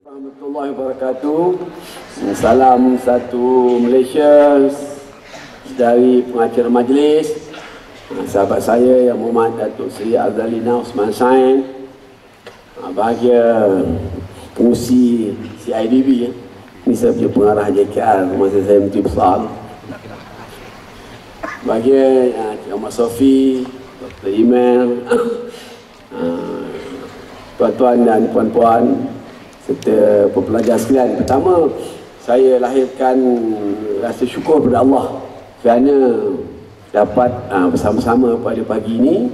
Warahmatullahi wabarakatuh. Salam satu Malaysia dari pengacara majlis, sahabat saya Yang Mohd Datuk Seri Azalina Osman Sain, bahagia pengurusi CIDB. Ini saya punya pengarah JKR masa saya Menteri Besar. Bahagia Cik Ahmad Sofi, Dr. Imel, tuan-tuan dan puan-puan serta pepelajar sekalian. Pertama, saya lahirkan rasa syukur kepada Allah kerana dapat bersama-sama pada pagi ini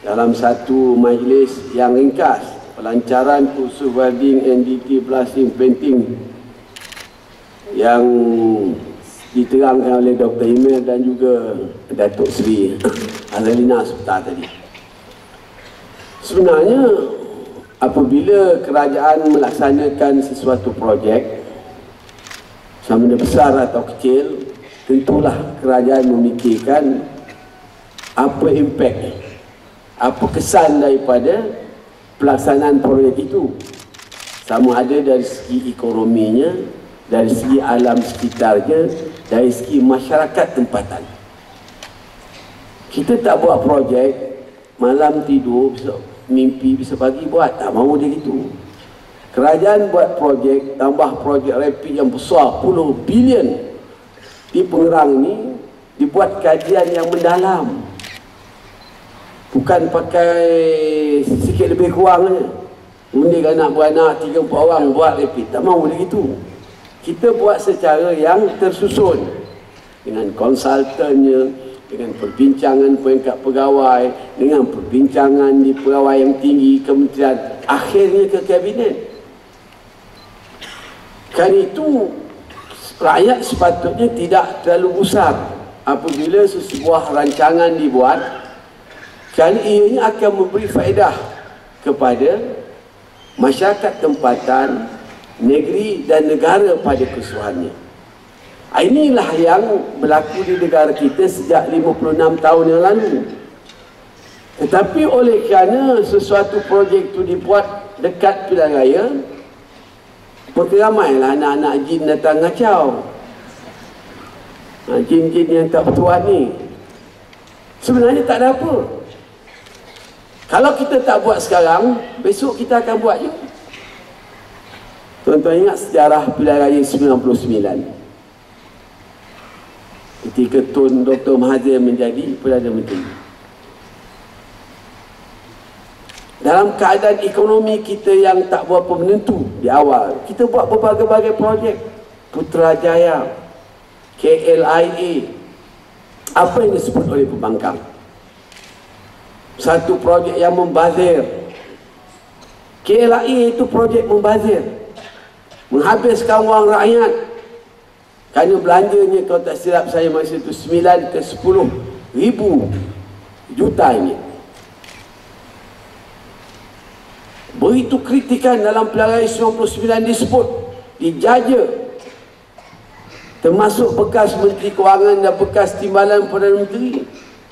dalam satu majlis yang ringkas, pelancaran kursus welding NDT blasting painting yang diterangkan oleh Dr. Imel dan juga Datuk Seri Azalina sebentar tadi. Sebenarnya apabila kerajaan melaksanakan sesuatu projek, sama ada besar atau kecil, tentulah kerajaan memikirkan apa impak, apa kesan daripada pelaksanaan projek itu. Sama ada dari segi ekonominya, dari segi alam sekitarnya, dari segi masyarakat tempatan. Kita tak buat projek, malam tidur, mimpi bisa pagi buat, tak mahu dia gitu. Kerajaan buat projek, tambah projek rapid yang besar, puluh bilion di Pengerang ni, dibuat kajian yang mendalam, bukan pakai sikit lebih kurang je. Mendik anak beranak 3-4 orang buat rapid, tak mahu dia gitu. Kita buat secara yang tersusun dengan konsultannya, dengan perbincangan peringkat pegawai, dengan perbincangan di pegawai yang tinggi kementerian, akhirnya ke kabinet. Kan itu rakyat sepatutnya tidak terlalu gusar apabila sebuah rancangan dibuat, kan ianya akan memberi faedah kepada masyarakat tempatan, negeri dan negara pada keseluruhannya. Inilah yang berlaku di negara kita sejak 56 tahun yang lalu. Tetapi oleh kerana sesuatu projek itu dibuat dekat pilihan raya, ramailah anak-anak jin datang ngacau. Jin-jin yang tak bertuan ni. Sebenarnya tak ada apa. Kalau kita tak buat sekarang, besok kita akan buat je. Tuan-tuan ingat sejarah pilihan raya 99. Ketika Tun Dr. Mahathir menjadi Perdana Menteri. Dalam keadaan ekonomi kita yang tak berapa menentu di awal, kita buat berbagai-bagai projek. Putrajaya, KLIA, apa yang disebut oleh pembangkang, satu projek yang membazir. KLIA itu projek membazir, menghabiskan wang rakyat. Kerana belanjanya, kalau tak silap saya masa itu 9 ke 10 ribu juta ini. Begitu kritikan dalam pilihan raya 99 disebut, dijaja, termasuk bekas Menteri Kewangan dan bekas Timbalan Perdana Menteri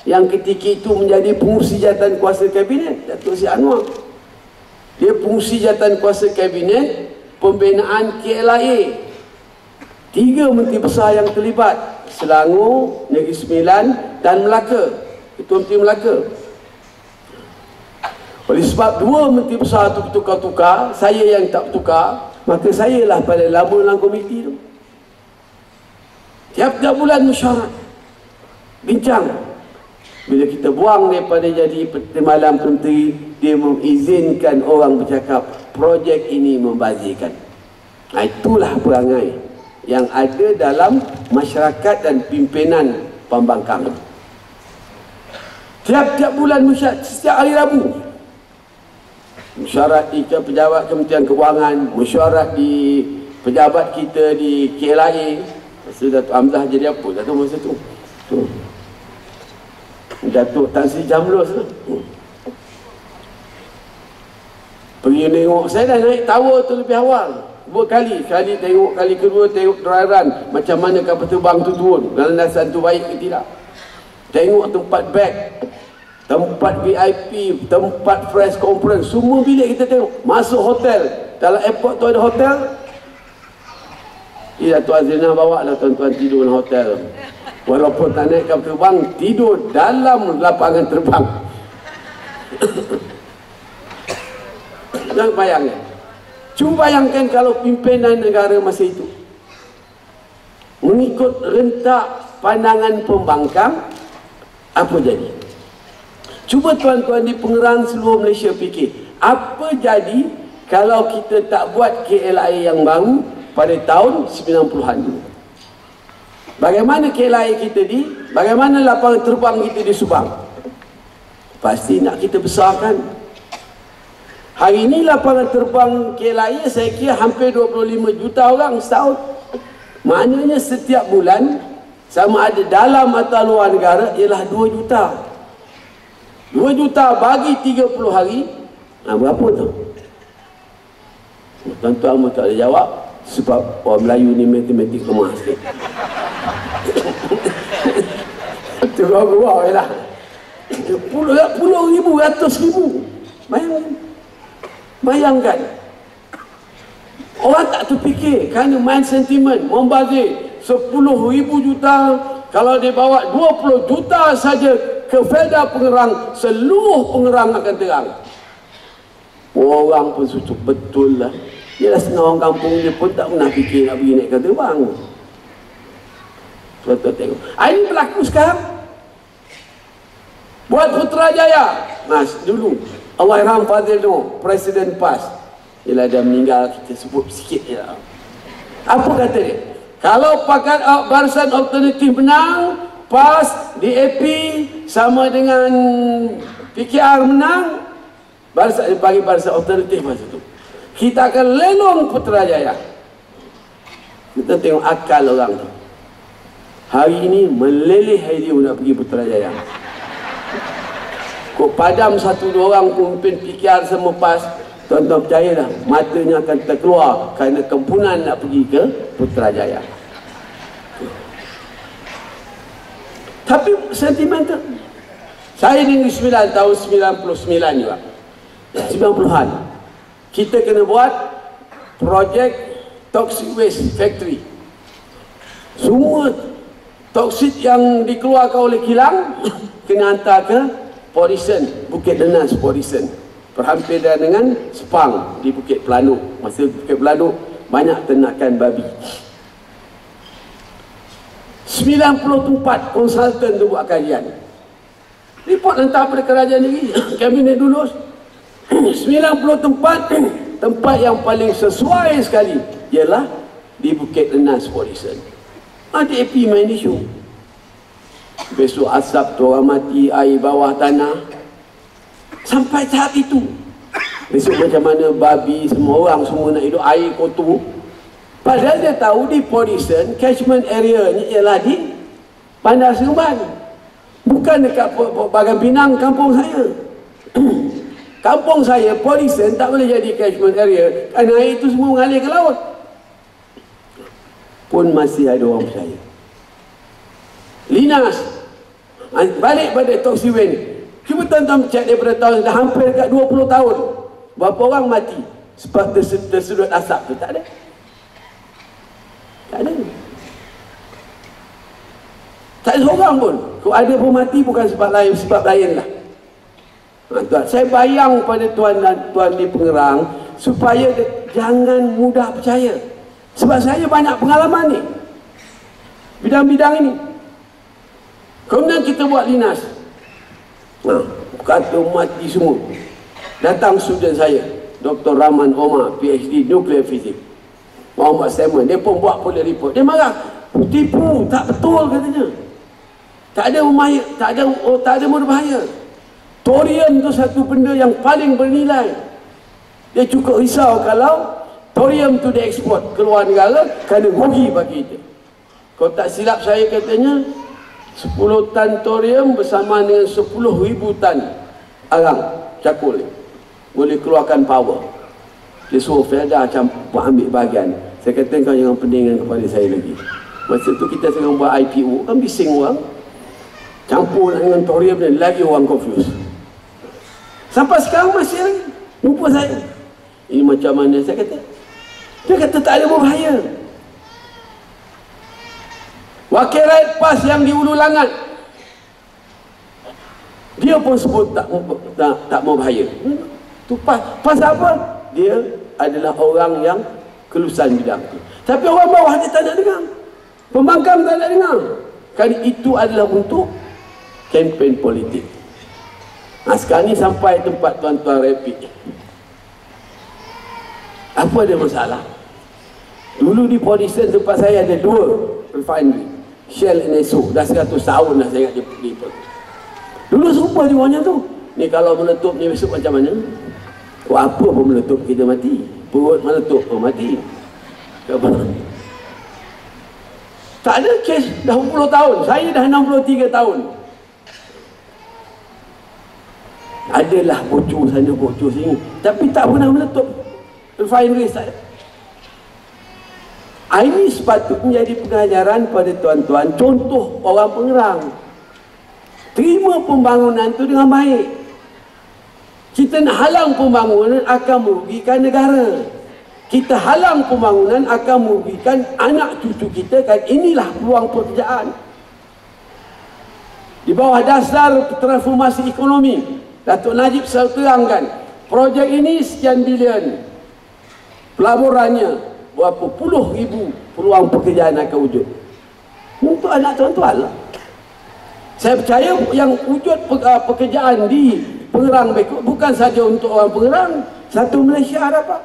yang ketika itu menjadi pengurusi jawatan kuasa kabinet, Datuk Seri Anwar. Dia pengurusi jawatan kuasa kabinet pembinaan KLIA. 3 menteri besar yang terlibat, Selangor, Negeri Sembilan dan Melaka, Ketua Menteri Melaka. Oleh sebab 2 menteri besar itu bertukar-tukar, saya yang tak bertukar, maka saya lah paling lama dalam komiti itu. Tiap-tiap bulan mesyuarat, bincang. Bila kita buang daripada jadi Timbalan Menteri, dia mengizinkan orang bercakap projek ini membazirkan. Itulah perangai yang ada dalam masyarakat dan pimpinan pembangkang. Tiap-tiap bulan mesyuarat, setiap hari Rabu mesyuarat di pejabat Kementerian Kewangan, mesyuarat di pejabat kita di KLIA. Masa Datuk Hamzah jadi apa? Datuk masa tu Datuk Tan Sri Jamlos pergi tengok. Saya dah naik tower tu lebih awal 2 kali. Kali tengok, kali kedua tengok dry run, macam mana kapal terbang tu turun, landasan tu baik ke tidak. Tengok tempat bag, tempat VIP, tempat press conference, semua bilik kita tengok. Masuk hotel, dalam airport tu ada hotel. Tuan Zina bawa lah tuan-tuan tidur dalam hotel. Walaupun tak naik kapal terbang, tidur dalam lapangan terbang. Jangan bayangkan. Cuba bayangkan kalau pimpinan negara masa itu mengikut rentak pandangan pembangkang, apa jadi? Cuba tuan-tuan di Pengerang seluruh Malaysia fikir, apa jadi kalau kita tak buat KLIA yang baru pada tahun 90-an dulu? Bagaimana KLIA kita bagaimana lapangan terbang kita di Subang? Pasti nak kita besarkan. Hari ini lapangan terbang KLIA saya kira hampir 25 juta orang setahun. Maknanya setiap bulan, sama ada dalam atau luar negara, ialah 2 juta. 2 juta bagi 30 hari, berapa tu? Tuan-tuan tak boleh jawab sebab orang Melayu ni matematik lemah sikit. Itu gua je lah. Puluh ribu, ratus ribu. Bayangkan. Orang tak terfikir kerana main sentimen, membazir 10 ribu juta. Kalau dia bawa 20 juta saja ke Felda Pengerang, seluruh Pengerang akan terang. Orang pun sucuk betul lah. Yalah, setengah orang kampung dia pun tak pernah fikir nak pergi naik kapal terbang. Tuan-tuan tengok. Ini berlaku sekarang. Buat Putrajaya. Mas, dulu Allahyarham Fadzil Noor, Presiden PAS. Yalah, dia meninggal, kita sebut sikit je lah. Apa kata dia? Kalau Barisan Alternatif menang, PAS, DAP sama dengan PKR menang, bagi Barisan Alternatif masa tu, kita akan lelong Putrajaya. Kita tengok akal orang tu. Hari ini meleleh dia nak pergi Putrajaya. Kok padam 1-2 orang pemimpin PKR sama PAS, tuan-tuan percayalah, matanya akan terkeluar kerana kempunan nak pergi ke Putrajaya. Tapi sentimental. Saya di Negeri Sembilan tahun 99 juga, 90-an, kita kena buat projek toxic waste factory. Semua toksit yang dikeluarkan oleh kilang kena hantar ke Porison, Bukit Nenas Porison, berhampiran dengan Sepang di Bukit Pelanuk. Masa Bukit Pelanuk banyak ternakan babi. 94 konsultan tu buat kajian, report hantar pada kerajaan negeri, kabinet dulu. 94 tempat yang paling sesuai sekali ialah di Bukit Nenas Porison. DAP main isu. Besok asap tu orang mati, air bawah tanah. Sampai saat itu, besok macam mana babi, semua orang semua nak hidup air kotor. Padahal dia tahu di Porison, catchment area ni ialah di Bandar Seremban, bukan dekat Bagan Pinang, kampung saya. Kampung saya, Porison tak boleh jadi catchment area kerana air itu semua mengalir ke laut. Pun masih ada orang percaya. Linas, balik pada toxic waste ni, cuba tuan-tuan cek daripada tahun, dah hampir dekat 20 tahun, berapa orang mati sebab tersedut asap tu? Tak ada. Tak ada. Tak ada seorang pun. Kalau ada pun mati bukan sebab lain lah. Tuan, saya bayang pada tuan dan tuan di Pengerang supaya jangan mudah percaya. Sebab saya banyak pengalaman ni, bidang-bidang ini. Kemudian kita buat linas, kata mati semua. Datang student saya, Dr. Rahman Omar, PhD Nuclear Physics, Muhammad Simon, dia pun buat pula report. Dia marah, tipu, tak betul katanya. Tak ada berbahaya. Thorium tu satu benda yang paling bernilai. Dia cukup risau kalau thorium tu dieksport ke luar negara kerana rugi bagi kita. Kalau tak silap saya katanya 10 tan thorium bersama dengan 10,000 tan arang cakul boleh keluarkan power. Dia suruh Felda macam ambil bahagian. Saya kata kau jangan pening kepada saya lagi. Masa tu kita sedang buat IPO, kan bising orang, campur dengan thorium dan lagi orang confused. Sampai sekarang masih lagi jumpa saya. Ini macam mana? Saya kata, dia kata tak ada berbahaya. Wakil rakyat PAS yang di Ulu Langat, dia pun sebut tak mau bahaya. Tu PAS apa? Dia adalah orang yang kelulusan bidang tu. Tapi orang bawah dia tak nak dengar. Pembangkang tak nak dengar. Kan itu adalah untuk kempen politik. Sekarang ni sampai tempat tuan-tuan rapid. Apa ada masalah? Dulu di Podison tempat saya ada 2 refinery, Shell and Esso. Dah 100 tahun dah saya ingat dia. Dulu serupa di bawahnya tu. Ni kalau meletup ni besok macam mana? Apa pun meletup kita mati. Perut meletup pun mati. Tak ada kes dah 10 tahun. Saya dah 63 tahun. Adalah bocor sana bocor sini, tapi tak pernah meletup refinery saya. Ini sepatutnya jadi pengajaran pada tuan-tuan. Contoh orang Pengerang, terima pembangunan tu dengan baik. Kita nak halang pembangunan akan merugikan negara. Kita halang pembangunan akan merugikan anak cucu kita. Kan inilah peluang pekerjaan. Di bawah dasar transformasi ekonomi, Datuk Najib selalu terangkan, projek ini sekian bilion, pelaburannya berapa puluh ribu peluang pekerjaan akan wujud untuk anak tuan-tuan lah. Saya percaya yang wujud pekerjaan di Pengerang bukan saja untuk orang Pengerang, satu Malaysia dapat.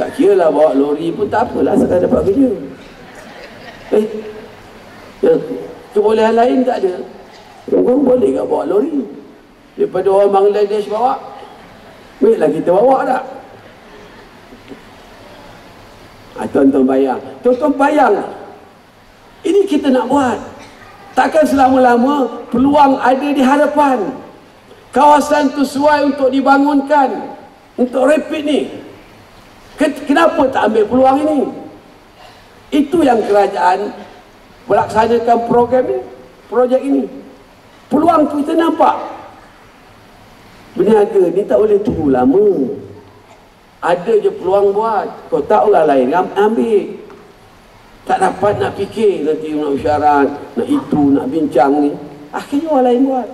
Tak kira lah bawa lori pun tak apalah, sekadar dapat kerja. Kebolehan lain tak ada. Orang boleh tak bawa lori? Daripada orang Bangladesh bawa, baiklah kita bawa tak? Tuan-tuan bayang. Tuan-tuan bayang, ini kita nak buat. Takkan selama-lama peluang ada di hadapan. Kawasan tu sesuai untuk dibangunkan, untuk rapid ni. Kenapa tak ambil peluang ini? Itu yang kerajaan melaksanakan program ni, projek ini. Peluang tu kita nampak. Berniaga ni tak boleh tunggu lama. Ada je peluang buat. Kau tak, orang lain ambil. Tak dapat nak fikir nanti nak isyarat, nak itu, nak bincang ni. Akhirnya orang lain buat.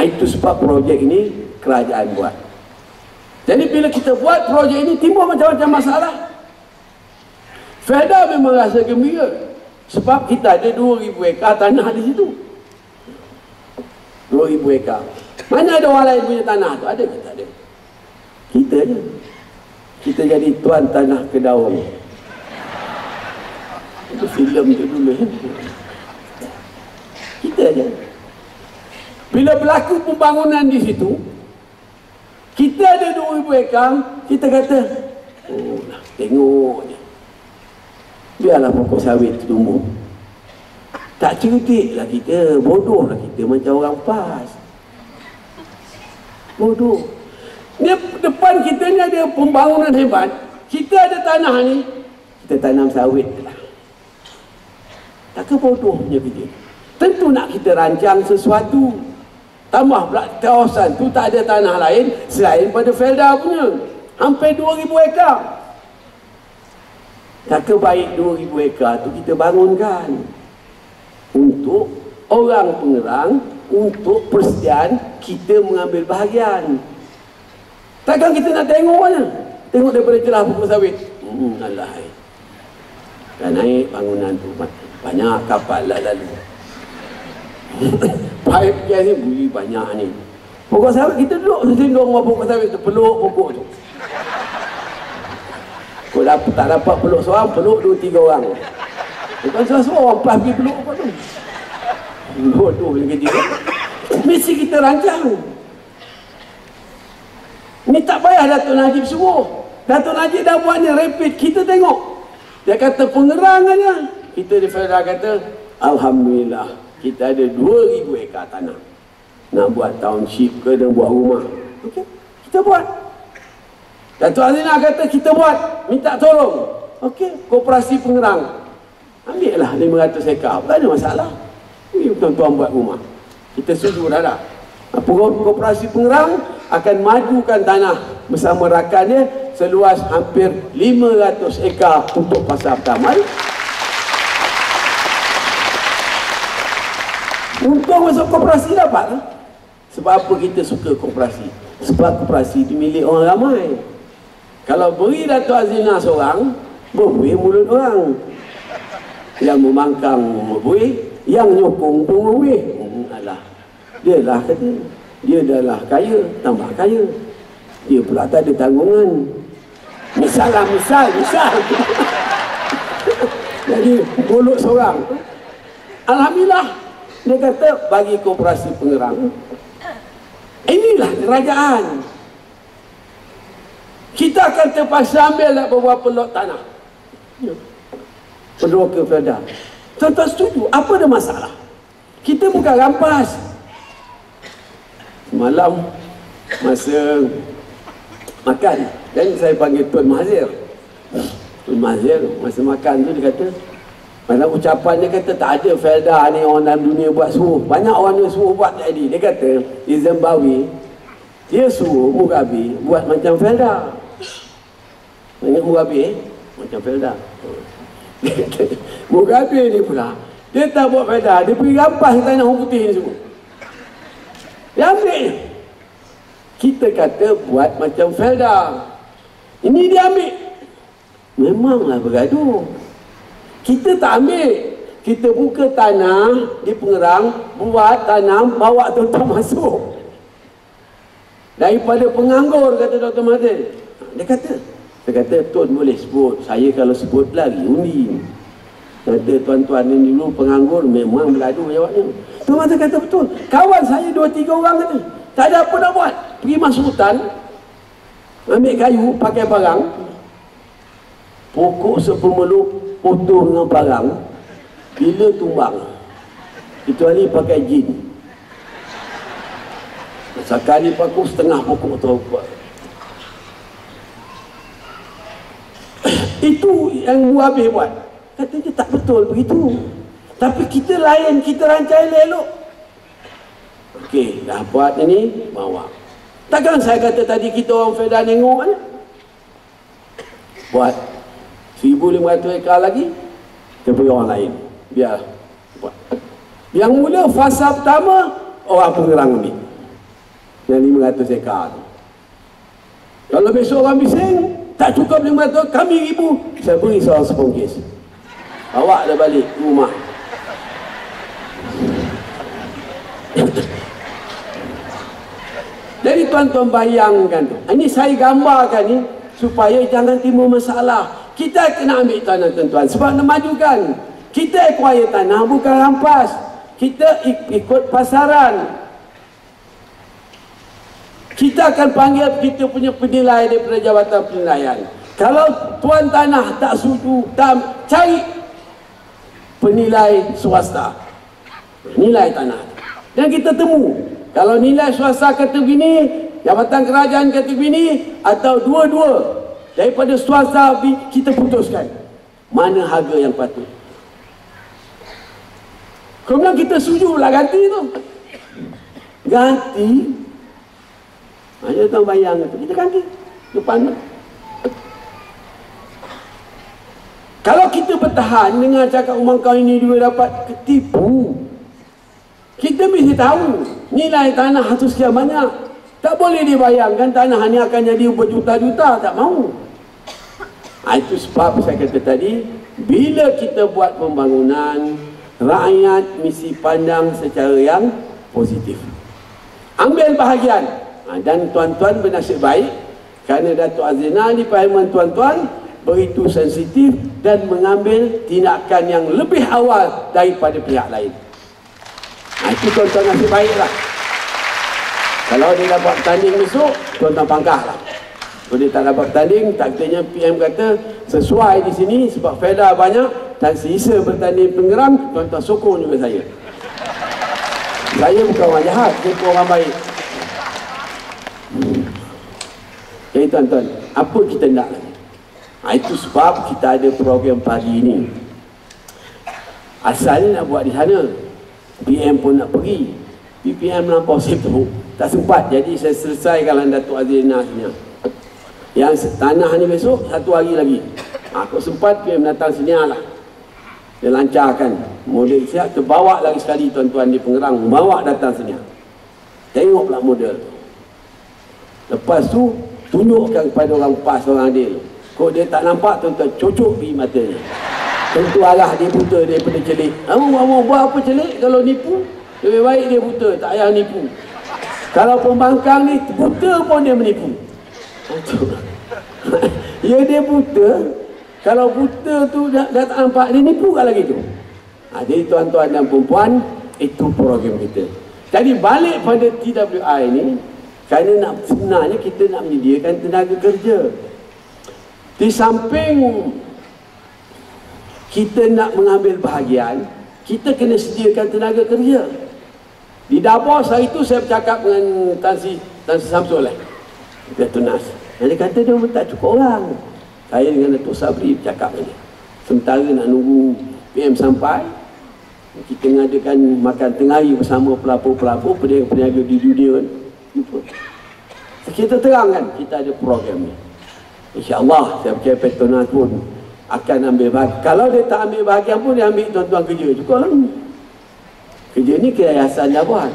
Itu sebab projek ini kerajaan buat. Jadi bila kita buat projek ini, timbul macam-macam masalah. Felda memang rasa gembira sebab kita ada 2,000 ekar tanah di situ. 2,000 ekar. Mana ada orang lain punya tanah tu? Ada ke tak ada? Kita je. Kita jadi tuan tanah Kedaung. Itu filem tu dulu. Kita je. Bila berlaku pembangunan di situ, kita ada 2,000 ekar, kita kata, oh lah, tengok je. Biarlah pokok sawit tu tumbuh. Tak cerdik lah kita, bodoh lah kita macam orang PAS. Bodoh. Ni depan kita ni ada pembangunan hebat. Kita ada tanah ni, kita tanam sawit lah. Takkan bodohnya kita. Tentu nak kita rancang sesuatu. Tambah pula kawasan tu tak ada tanah lain selain pada Felda punya. Hampir 2,000 ekar. Takkan baik 2,000 ekar tu kita bangunkan untuk orang Pengerang, untuk persediaan kita mengambil bahagian. Takkan kita nak tengok mana? Tengok daripada celah pokok sawit. Alah. Dah naik bangunan tu, banyak kapal lah lalu. Paip gas ni buli banyak ni. Pokok sawit kita duduk sendiri rumah pokok sawit tu, peluk pokok tu. Kalau tak dapat peluk seorang, peluk 2-3 orang. Bukan seorang pas pergi peluk pokok tu. Bodoh yang ketiga. Mesti kita rancang. Ni tak payah Datuk Najib suruh. Datuk Najib dah buat ni rapid, kita tengok. Dia kata pengerangannya. Kita di Felda kata, alhamdulillah, kita ada 2,000 ekar tanah. Nak buat township ke, nak buat rumah. Okey, kita buat. Datuk Azina kata kita buat, minta tolong. Okey, Koperasi Pengerang. Ambil lah 500 ekar, tak ada masalah. Ini tuan-tuan buat rumah. Kita setuju dah. Koperasi Pengerang akan majukan tanah bersama rakannya seluas hampir 500 ekar untuk fasa pertama. Untung masuk koperasi dapat. Sebab apa kita suka koperasi? Sebab koperasi itu milik orang ramai. Kalau beri Dato' Azina seorang, berbuih mulut orang. Yang memangkang berbuih, yang nyokong pun berbuih. Alah, dia lah kata, dia dah lah kaya, tambah kaya. Dia pula tak ada tanggungan. Misal. Jadi golok seorang. Alhamdulillah, dia kata bagi koperasi Pengerang, inilah kerajaan. Kita akan terpaksa ambil beberapa lot tanah. Pendoka feodal. Tuan-tuan setuju? Apa ada masalah? Kita bukan rampas. Semalam masa makan, dan saya panggil Tuan Mahzir. Tuan Mahzir masa makan tu dia kata, pada ucapan dia kata tak ada Felda ni orang dalam dunia buat suruh. Banyak orang yang suruh buat tadi. Dia kata di Zimbabwe dia suruh Mugabe buat macam Felda. Ingat Mugabe macam Felda. Mugabe ni pula dia tak buat Felda, dia pergi rampas tanah orang putih ni semua. Dia ambil. Kita kata buat macam Felda. Ini dia ambil. Memanglah bergaduh. Kita tak ambil. Kita buka tanah di Pengerang, buat tanam, bawa tuan-tuan masuk. Daripada penganggur, kata Dr. Mahathir. Dia kata, Tuan boleh sebut. Saya kalau sebut lagi undi. Kata tuan-tuan ni dulu penganggur, memang bergaduh jawabnya. Tuan Mahathir kata betul. Kawan saya 2-3 orang kata, tak ada apa nak buat. Pergi masuk hutan, ambil kayu, pakai parang. Pokok sepemeluk potong dengan parang, bila tumbang, kecuali pakai jin. Sekali paku setengah pokok tu. Itu yang Mugabe buat. Katanya tak betul begitu. Tapi kita lain, kita rancang elok. Okey, dah buat ini, bawa. Takkan saya kata tadi kita orang Felda nengok kan? Buat 1,500 ekar lagi, kita beri orang lain. Biar buat. Yang mula fasa pertama, orang Pengerang ambil. Yang 500 ekar tu. Kalau besok orang bising, tak cukup 500, kami 1,000, saya beri seorang sepongkis. Bawa dah balik ke rumah. Jadi tuan-tuan bayangkan tu. Ini saya gambarkan ni supaya jangan timbul masalah. Kita kena ambil tanah tuan-tuan sebab nak majukan. Kita acquire tanah bukan rampas. Kita ikut pasaran. Kita akan panggil kita punya penilai daripada Jabatan Penilaian. Kalau tuan tanah tak setuju, cari penilai swasta. Nilai tanah. Dan kita temu. Kalau nilai swasta kata begini, Jabatan Kerajaan kata begini, atau dua-dua daripada swasta, kita putuskan mana harga yang patut. Kemudian kita setuju lah ganti tu. Ganti. Hanya tuan bayang tu, kita ganti depan. Kalau kita bertahan dengan cakap rumah kau ini dia dapat ketipu, kita mesti tahu nilai tanah itu sekian banyak. Tak boleh dibayangkan tanah ini akan jadi berjuta-juta, tak mahu. Itu sebab saya kata tadi, bila kita buat pembangunan, rakyat mesti pandang secara yang positif. Ambil bahagian. Dan tuan-tuan bernasib baik kerana Dato' Azina di pahaman tuan-tuan begitu sensitif dan mengambil tindakan yang lebih awal daripada pihak lain. Itu tuan-tuan nasib baiklah. Kalau dia dapat bertanding besok, tuan-tuan pangkahlah. Kalau dia tak dapat bertanding, takdirnya PM kata sesuai di sini sebab Felda banyak dan sisa bertanding Pengerang, tuan-tuan sokong juga saya. Saya bukan orang jahat, saya orang baik. Jadi tuan-tuan, apa kita nak lagi? Itu sebab kita ada program pagi ini. Asalnya nak buat di sana, PM pun nak pergi, PPM melampau sibuk. tak sempat. Jadi saya selesaikan Datuk Azrina sini. Yang tanah ni besok 1 hari lagi. Kau sempat PM datang sini lah. Dia lancarkan. Model siap terbawa lagi sekali tuan-tuan di Pengerang, bawa datang sini. Tengok pula model. Lepas tu tunjukkan kepada orang PAS, orang adil. Kok dia tak nampak, tuan-tuan cocok di matanya. Tentu arah dia buta daripada celik. Kamu buat apa celik kalau nipu? Lebih baik dia buta, tak payah nipu. Kalau pembangkang ni buta pun dia menipu. Ya dia buta. Kalau buta tu dah tak nampak, dia nipu kat lagi tu. Jadi tuan-tuan dan perempuan, itu program kita. Jadi balik pada TWI ni, kerana sebenarnya kita nak menyediakan tenaga kerja. Di samping kita nak mengambil bahagian, kita kena sediakan tenaga kerja. Di Davos hari itu saya bercakap dengan Tan Sri Samsul lah, Datuk Nas. Dia kata dia tak cukup orang. Saya dengan Datuk Sabri bercakap ni. Sementara nak nunggu PM sampai, kita mengadakan makan tengah hari bersama pelapor-pelapor, peniaga di dunia kan. Kita terangkan kita ada program ni. InsyaAllah saya percaya Petronas pun akan ambil bahagian. Kalau dia tak ambil bahagian pun, dia ambil tuan-tuan kerja juga lah. Kerja ni keyayasan dah buat.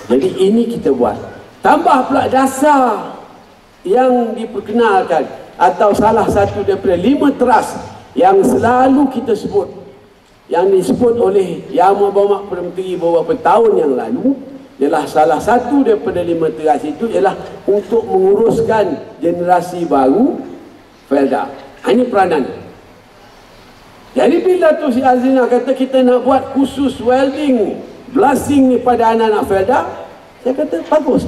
Jadi ini kita buat. Tambah pula dasar yang diperkenalkan, atau salah satu daripada 5 teras yang selalu kita sebut, yang disebut oleh Yang Berhormat Perdana Menteri beberapa tahun yang lalu, ialah salah satu daripada 5 teras itu ialah untuk menguruskan generasi baru Felda. Ini peranan. Jadi bila tu si Azrina kata kita nak buat khusus welding, blasting ni pada anak-anak Felda, saya kata bagus,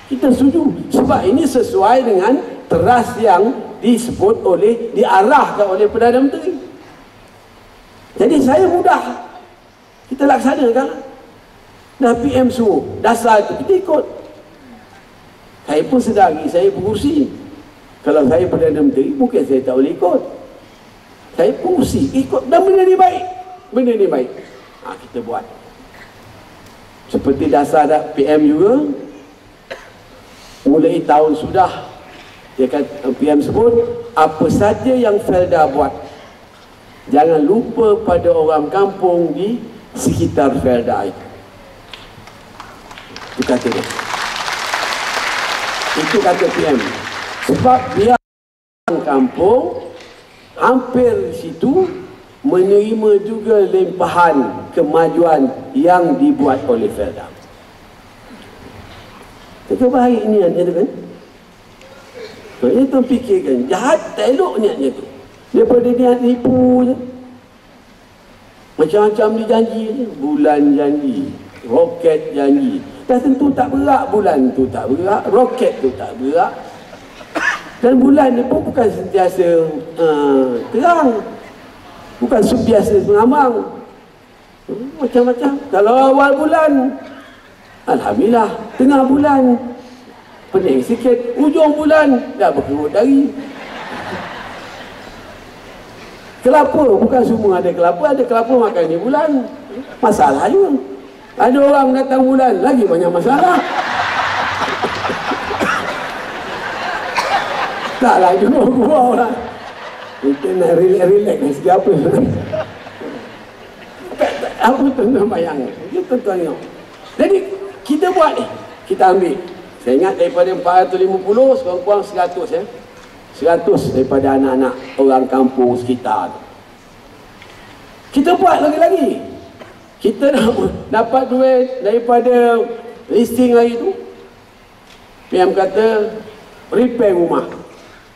kita setuju. Sebab ini sesuai dengan teras yang disebut oleh, diarahkan oleh Perdana Menteri. Jadi saya mudah, kita laksanakan. Dah PM suruh, dasar itu kita ikut. Saya pun sedari, saya pengurusi. Kalau saya Perdana Menteri, mungkin saya tak boleh ikut. Saya pengurusi, ikut. Dan benda ni baik. Benda ni baik. Kita buat. Seperti dasar PM juga. Mulai tahun sudah, dia kata, PM sebut, apa saja yang Felda buat, jangan lupa pada orang kampung di sekitar Felda itu. Itu kata dia. Itu kata PM. Sebab dia kampung hampir situ menerima juga limpahan kemajuan yang dibuat oleh Felda. Itu baik niatnya tu kan. Dia tu fikirkan jahat tak elok niatnya tu. Daripada niat nipu je. Macam-macam dijanji je. Bulan janji, roket janji. Dah tentu tak berak, bulan tu tak berak, roket tu tak berak. Dan bulan ni pun bukan sentiasa terang, bukan sentiasa mengambang. Macam-macam. Kalau awal bulan, alhamdulillah. Tengah bulan pening sikit, ujung bulan dah berkerut dari. Kelapa, bukan semua ada kelapa, ada kelapa makan di bulan. Masalah juga. Ada orang datang bulan, lagi banyak masalah. Taklah juga gua lah. Kita nak relax ni sikit apa. Apa tuan-tuan bayang? Dia tuan-tuan tengok. Jadi kita buat ni, kita ambil. Saya ingat daripada 450, sekurang-kurang 100 ya. 100 daripada anak-anak orang kampung sekitar. Kita buat lagi-lagi. Kita dapat duit daripada listing hari tu. PM kata repair rumah.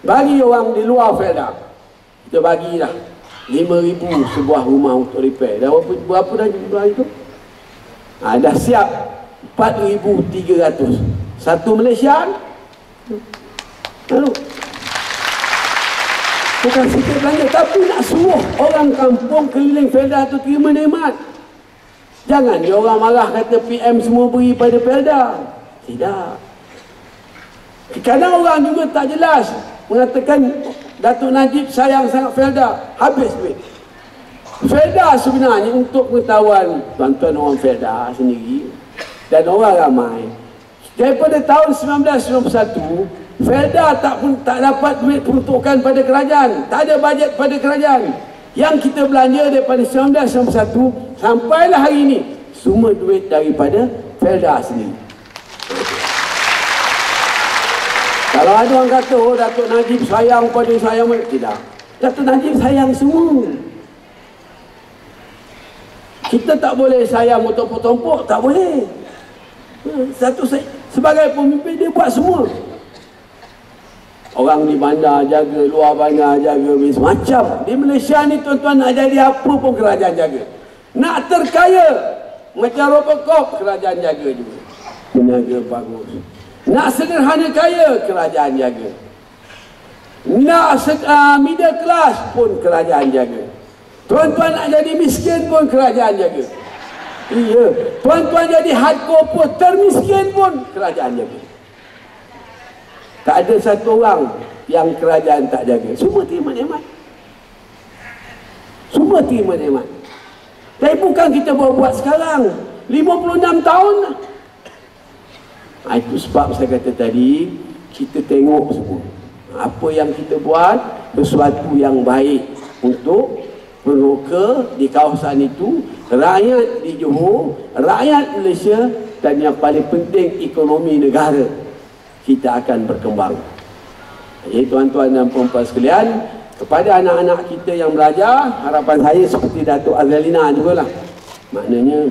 Bagi orang di luar Felda. Kita bagilah 5,000 sebuah rumah untuk repair. Dah berapa dah jumlah itu? Dah siap 4,300. Satu Malaysia. Lalu bukan sikit belanja, tapi nak suruh orang kampung keliling Felda tu terima nikmat. Jangan dia orang marah kata PM semua beri pada Felda. Tidak. Kadang orang juga tak jelas mengatakan Datuk Najib sayang sangat Felda, habis duit. Felda sebenarnya, untuk pengetahuan tuan-tuan orang Felda sendiri, dan orang ramai. Daripada tahun 1991, Felda tak dapat duit peruntukan pada kerajaan, tak ada bajet pada kerajaan. Yang kita belanja daripada 1991 sampailah hari ini, semua duit daripada Felda sendiri. Kalau ada orang kata, oh Datuk Najib sayang pada sayang, tidak. Datuk Najib sayang semua. Kita tak boleh sayang tompok-tompok, tak boleh. Sebagai pemimpin dia buat semua. Orang di bandar jaga, luar bandar jaga, macam di Malaysia ni tuan-tuan nak jadi apa pun kerajaan jaga. Nak terkaya macam Robocop, kerajaan jaga juga, menjaga bagus. Nak sederhana kaya, kerajaan jaga. Nak middle class pun kerajaan jaga. Tuan-tuan nak jadi miskin pun kerajaan jaga. Iya, tuan-tuan jadi hardcore pun, termiskin pun kerajaan jaga. Tak ada satu orang yang kerajaan tak jaga. Semua terima nikmat. Semua terima nikmat. Tapi bukan kita buat sekarang. 56 tahun lah. Itu sebab saya kata tadi, kita tengok semua. Apa yang kita buat, sesuatu yang baik untuk peroka di kawasan itu, rakyat di Johor, rakyat Malaysia, dan yang paling penting ekonomi negara kita akan berkembang. Jadi tuan-tuan dan puan-puan sekalian, kepada anak-anak kita yang belajar, harapan saya seperti Datuk Azalina jugalah, maknanya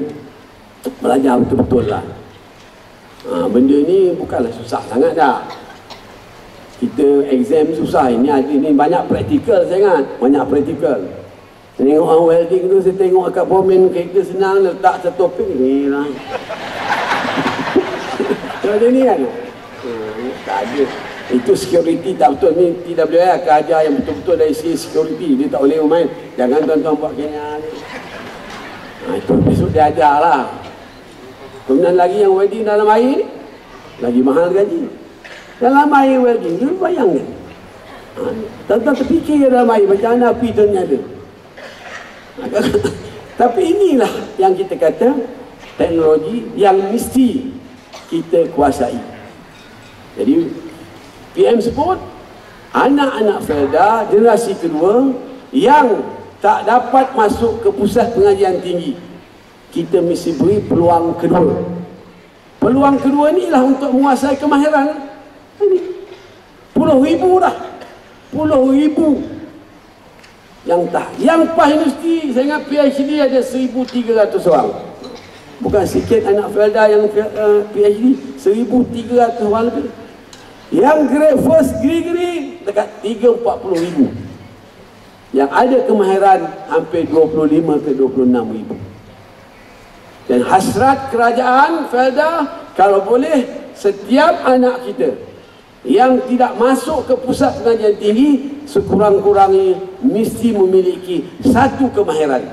belajar betul-betul lah. Benda ni bukanlah susah sangat dah. Kita exam susah, ini banyak praktikal sangat, banyak praktikal. Tengok orang welding tu, saya tengok kat komen kereta senang, letak satu topik ni lah. Macam ni kan? Tak ada. Itu security tak betul. Ni TWA akan ajar yang betul-betul dari segi security. Dia tak boleh main. Jangan tuan-tuan buat kena ni. Itu besok dia ajar lah. Kemudian lagi yang welding dalam air, lagi mahal gaji. Dalam air welding, dia bayangkan. Tuan-tuan terfikir dalam air, macam mana api tu ada. Tapi inilah yang kita kata teknologi yang mesti kita kuasai. Jadi PM sebut anak-anak Felda generasi kedua yang tak dapat masuk ke pusat pengajian tinggi, kita mesti beri peluang kedua. Peluang kedua ni ialah untuk menguasai kemahiran. Ini puluh ribu dah, puluh ribu yang tak. Yang PAS Universiti, saya ingat PhD ada 1,300 orang. Bukan sikit anak Felda yang PhD, 1,300 orang lebih. Yang grade first degree dekat 30-40 ribu. Yang ada kemahiran hampir 25 ke 26 ribu. Dan hasrat kerajaan Felda, kalau boleh setiap anak kita yang tidak masuk ke pusat pengajian tinggi, sekurang-kurangnya mesti memiliki satu kemahiran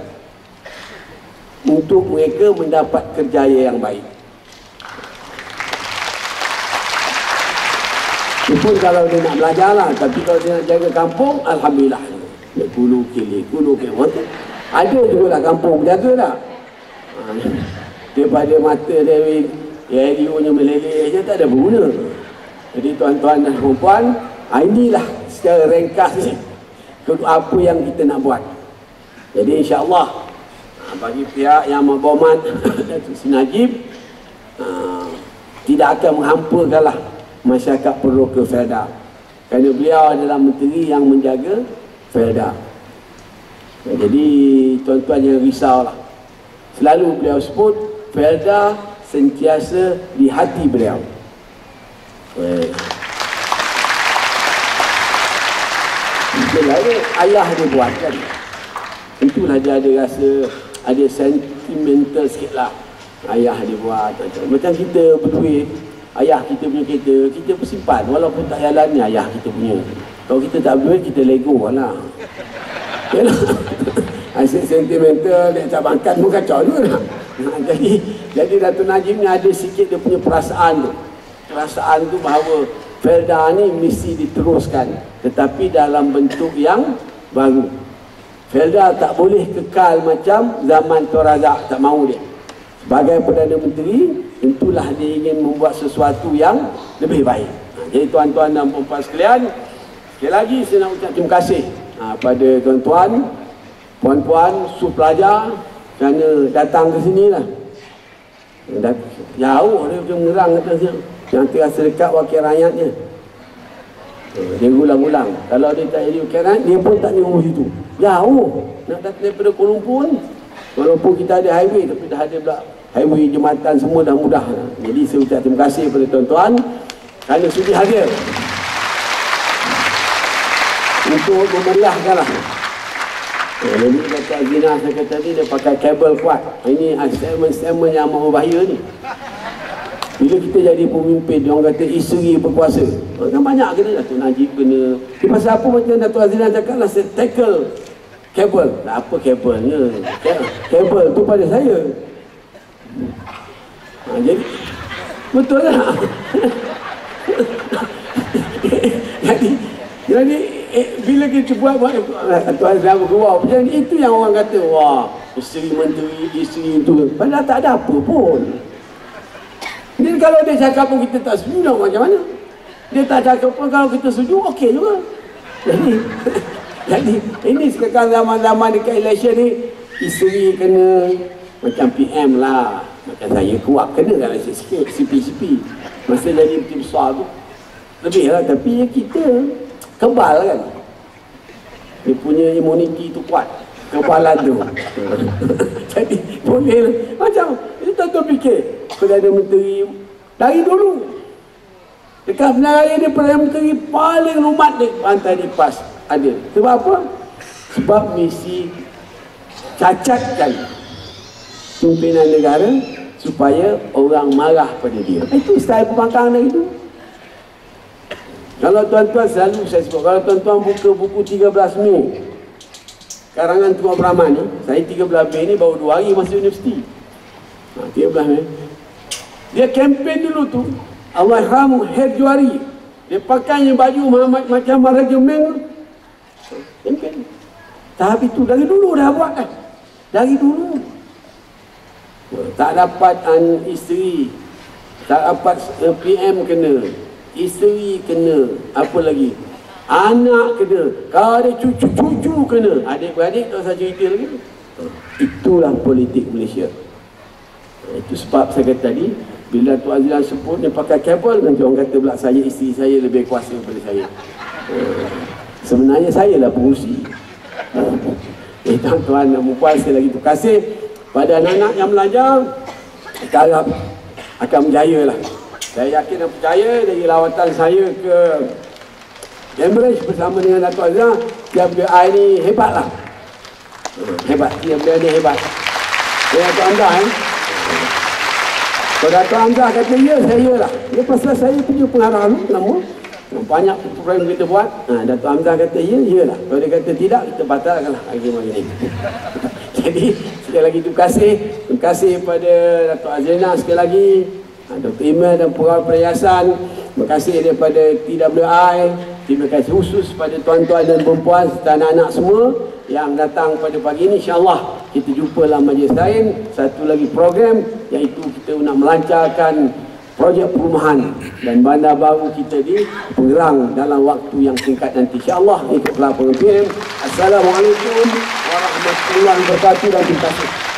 untuk mereka mendapat kerjaya yang baik. Itu kalau dia nak belajar lah. Tapi kalau dia nak jaga kampung, alhamdulillah. Kulu kili, ada juga lah kampung berjaga lah. Daripada mata dari radio-nya meleleh je, tak ada guna. Jadi tuan-tuan dan perempuan, inilah secara ringkas ni apa yang kita nak buat. Jadi insya-Allah bagi pihak yang berhormat Datuk Seri Najib, tidak akan menghampakanlah masyarakat peroka Felda, kerana beliau adalah menteri yang menjaga Felda. Jadi tuan-tuan jangan risaulah. Selalu beliau sebut Felda sentiasa di hati beliau. Itulah ayah dia buat kan. Itulah dia ada rasa, ada sentimental sikit lah. Ayah dia buat macam kita berduit, ayah kita punya kereta, kita bersimpan walaupun tak jalan ni ayah kita punya. Kalau kita tak berduit, kita lego lah. Yalah. Asyik sentimental, dia tak makan pun kacau juga. Jadi Datuk Najib ni ada sikit dia punya perasaan tu. Perasaan tu bahawa Felda ni mesti diteruskan, tetapi dalam bentuk yang baru. Felda tak boleh kekal macam zaman Tun Razak, tak mahu dia. Sebagai Perdana Menteri, tentulah dia ingin membuat sesuatu yang lebih baik. Jadi tuan-tuan dan puan-puan sekalian, sekali lagi saya nak ucap terima kasih pada tuan-tuan, puan-puan, pelajar kerana datang ke sini lah. Jauh dia macam Ngerang atasnya, yang terasa dekat wakil rakyatnya. Dia ulang-ulang. Kalau dia tak jadi wakil rakyat, dia pun tak jauh situ. Jauh. Nak datang daripada Kuala Lumpur ni. Kuala Lumpur kita ada highway, tapi dah ada pula highway, jembatan, semua dah mudah. Jadi saya ucap terima kasih kepada tuan-tuan kerana sudi hadir untuk memeriahkan lah. Jadi Dato' Azina saya kata tadi dia pakai kabel kuat. Ini statement yang mahu bahaya ni. Bila kita jadi pemimpin, dia orang kata isteri berkuasa. Kan banyak kena, Dato' Najib kena. Di pasal apa macam Dato' Azina cakap lah, saya tackle kabel. Tak apa kabelnya. Kabel tu pada saya. Jadi betul tak? jadi bila kita buat Tuan Azlan berkeluar macam ni, itu yang orang kata, wah, isteri menteri, isteri itu. Padahal tak ada apa pun. Jadi kalau dia cakap pun kita tak setuju, nak macam mana? Dia tak cakap pun, kalau kita setuju, okey juga. Jadi ini sekarang zaman-zaman dekat election ni, isteri kena macam PM lah. Macam saya kuat kena dalam sikit CP. Masa jadi tim besar tu lebih lah, tapi kita kebal kan. Dia punya imuniti tu kuat, kebalan tu. Jadi boleh lah. Macam kita tu fikir Perdana Menteri dari dulu dekat Senarai dia Perdana Menteri paling lumat di pantai di PAS ada. Sebab apa? Sebab misi cacatkan pimpinan negara supaya orang marah pada dia. Itu style pembangkang dari itu. Kalau tuan-tuan selalu saya sebut, kalau tuan-tuan buka buku 13 Mei karangan Tengku Abdul Rahman ni, saya 13 Mei ni baru 2 hari masuk universiti. 13 Mei dia kempen dulu tu, Allahyarham Head Juari, dia pakainya baju Muhammad macam Maharaja Meng, kempen. Tahap itu dari dulu dah buat kan, dari dulu. Tak dapat isteri, tak dapat PM kena, isteri kena, apa lagi, anak kena, kalau ada cucu-cucu kena, adik-beradik tak usah cerita lagi. Itulah politik Malaysia. Itu sebab saya kata tadi, bila Tuan Azlan sebut dia pakai kabel, nanti orang kata pula saya, isteri saya lebih kuasa daripada saya. Sebenarnya saya lah pengurusi. Tuan-tuan dan puan, sekali lagi terima kasih pada anak-anak yang belajar. Kita harap akan berjaya lah. Saya yakin dan percaya dari lawatan saya ke Cambridge bersama dengan Dato' Azlan, TWI ni hebat lah. Hebat, TWI ni hebat. Saya Dato' Amdah kalau Dato' Amdah kata ya, saya lah. Dia pasal saya punya pengarah dulu, nama banyak program kita buat. Dato' Amdah kata ya, ya lah. Kalau dia kata tidak, kita batalkan lah hari ini. Jadi sekali lagi terima kasih. Terima kasih kepada Dato' Azlina sekali lagi, Dr. Iman dan pegawai perhiasan. Terima kasih daripada TWI. Terima kasih khusus pada tuan-tuan dan perempuan serta anak-anak semua yang datang pada pagi ini. InsyaAllah kita jumpa dalam majlis lain. Satu lagi program, iaitu kita nak melancarkan projek perumahan dan bandar baru kita di Pengerang dalam waktu yang singkat nanti. InsyaAllah ikutlah pengempian. Assalamualaikum warahmatullahi wabarakatuh dan terima kasih.